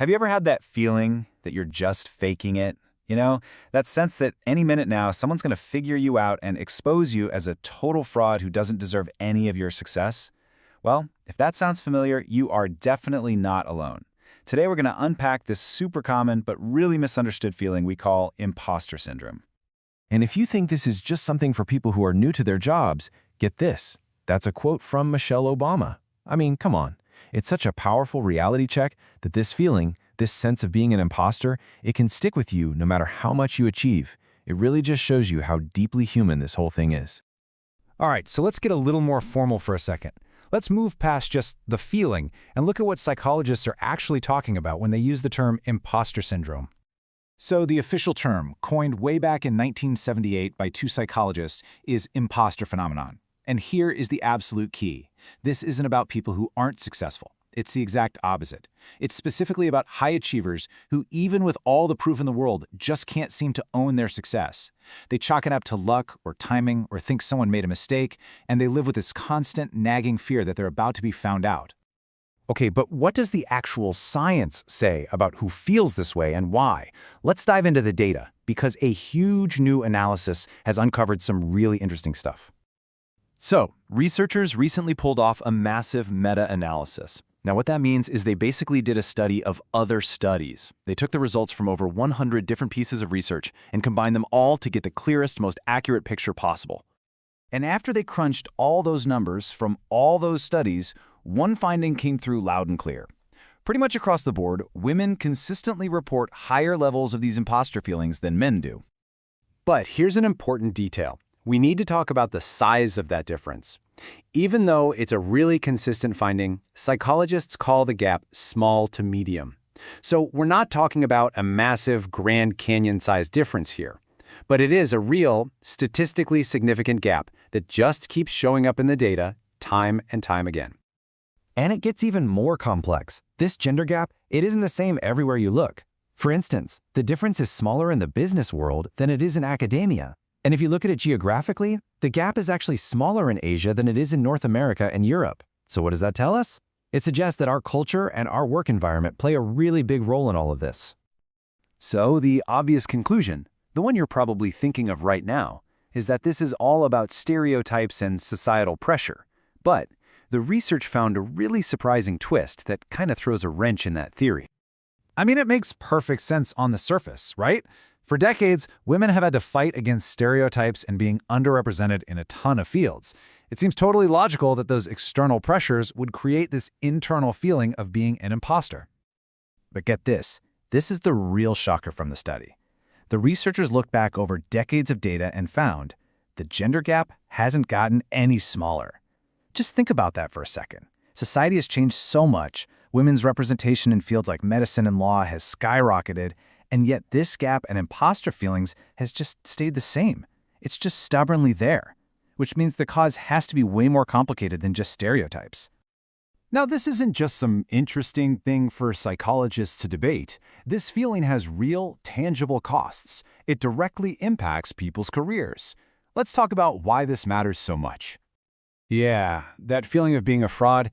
Have you ever had that feeling that you're just faking it? You know, that sense that any minute now someone's going to figure you out and expose you as a total fraud who doesn't deserve any of your success? Well, if that sounds familiar, you are definitely not alone. Today we're going to unpack this super common but really misunderstood feeling we call imposter syndrome. And if you think this is just something for people who are new to their jobs, get this. That's a quote from Michelle Obama. I mean, come on. It's such a powerful reality check that this feeling, this sense of being an imposter, it can stick with you no matter how much you achieve. It really just shows you how deeply human this whole thing is. All right, so let's get a little more formal for a second. Let's move past just the feeling and look at what psychologists are actually talking about when they use the term imposter syndrome. So the official term, coined way back in 1978 by two psychologists, is imposter phenomenon. And here is the absolute key. This isn't about people who aren't successful. It's the exact opposite. It's specifically about high achievers who, even with all the proof in the world, just can't seem to own their success. They chalk it up to luck or timing or think someone made a mistake, and they live with this constant nagging fear that they're about to be found out. Okay, but what does the actual science say about who feels this way and why? Let's dive into the data, because a huge new analysis has uncovered some really interesting stuff. So, researchers recently pulled off a massive meta-analysis. Now, what that means is they basically did a study of other studies. They took the results from over 100 different pieces of research and combined them all to get the clearest, most accurate picture possible. And after they crunched all those numbers from all those studies, one finding came through loud and clear. Pretty much across the board, women consistently report higher levels of these imposter feelings than men do. But here's an important detail. We need to talk about the size of that difference. Even though it's a really consistent finding, psychologists call the gap small to medium. So we're not talking about a massive Grand Canyon-sized difference here. But it is a real, statistically significant gap that just keeps showing up in the data time and time again. And it gets even more complex. This gender gap, it isn't the same everywhere you look. For instance, the difference is smaller in the business world than it is in academia. And if you look at it geographically, the gap is actually smaller in Asia than it is in North America and Europe. So what does that tell us? It suggests that our culture and our work environment play a really big role in all of this. So the obvious conclusion, the one you're probably thinking of right now, is that this is all about stereotypes and societal pressure. But the research found a really surprising twist that kind of throws a wrench in that theory. I mean, it makes perfect sense on the surface, right? For decades, women have had to fight against stereotypes and being underrepresented in a ton of fields. It seems totally logical that those external pressures would create this internal feeling of being an imposter. But get this is the real shocker from the study. The researchers looked back over decades of data and found the gender gap hasn't gotten any smaller. Just think about that for a second. Society has changed so much. Women's representation in fields like medicine and law has skyrocketed, and yet this gap and imposter feelings has just stayed the same. It's just stubbornly there, which means the cause has to be way more complicated than just stereotypes. Now, this isn't just some interesting thing for psychologists to debate. This feeling has real, tangible costs. It directly impacts people's careers. Let's talk about why this matters so much. Yeah, that feeling of being a fraud,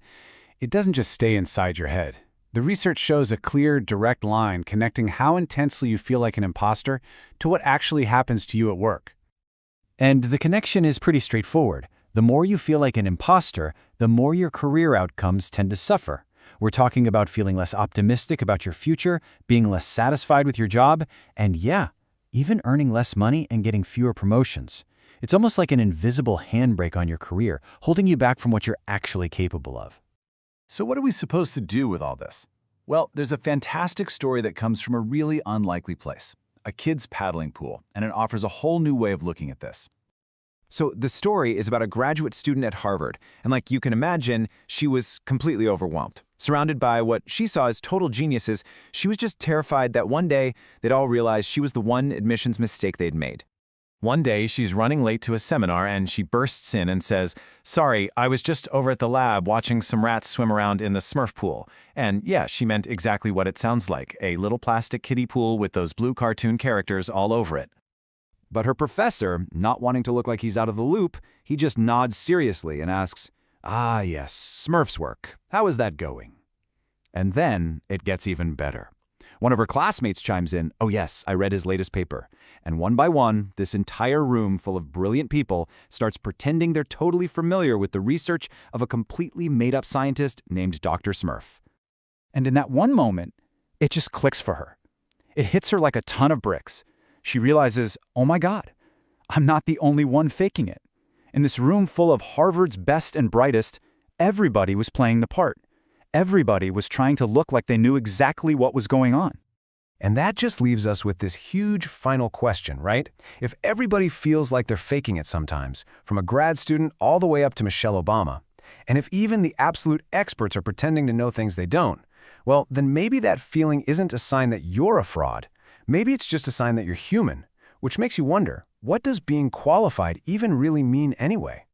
it doesn't just stay inside your head. The research shows a clear, direct line connecting how intensely you feel like an imposter to what actually happens to you at work. And the connection is pretty straightforward. The more you feel like an imposter, the more your career outcomes tend to suffer. We're talking about feeling less optimistic about your future, being less satisfied with your job, and yeah, even earning less money and getting fewer promotions. It's almost like an invisible handbrake on your career, holding you back from what you're actually capable of. So what are we supposed to do with all this? Well, there's a fantastic story that comes from a really unlikely place, a kid's paddling pool, and it offers a whole new way of looking at this. So the story is about a graduate student at Harvard, and like you can imagine, she was completely overwhelmed. Surrounded by what she saw as total geniuses, she was just terrified that one day they'd all realize she was the one admissions mistake they'd made. One day, she's running late to a seminar and she bursts in and says, "Sorry, I was just over at the lab watching some rats swim around in the Smurf pool." And yeah, she meant exactly what it sounds like, a little plastic kiddie pool with those blue cartoon characters all over it. But her professor, not wanting to look like he's out of the loop, he just nods seriously and asks, "Ah yes, Smurf's work. How is that going?" And then it gets even better. One of her classmates chimes in, "Oh yes, I read his latest paper." And one by one, this entire room full of brilliant people starts pretending they're totally familiar with the research of a completely made-up scientist named Dr. Smurf. And in that one moment, it just clicks for her. It hits her like a ton of bricks. She realizes, oh my God, I'm not the only one faking it. In this room full of Harvard's best and brightest, everybody was playing the part. Everybody was trying to look like they knew exactly what was going on. And that just leaves us with this huge final question, right? If everybody feels like they're faking it sometimes, from a grad student all the way up to Michelle Obama, and if even the absolute experts are pretending to know things they don't, well, then maybe that feeling isn't a sign that you're a fraud. Maybe it's just a sign that you're human, which makes you wonder, what does being qualified even really mean anyway?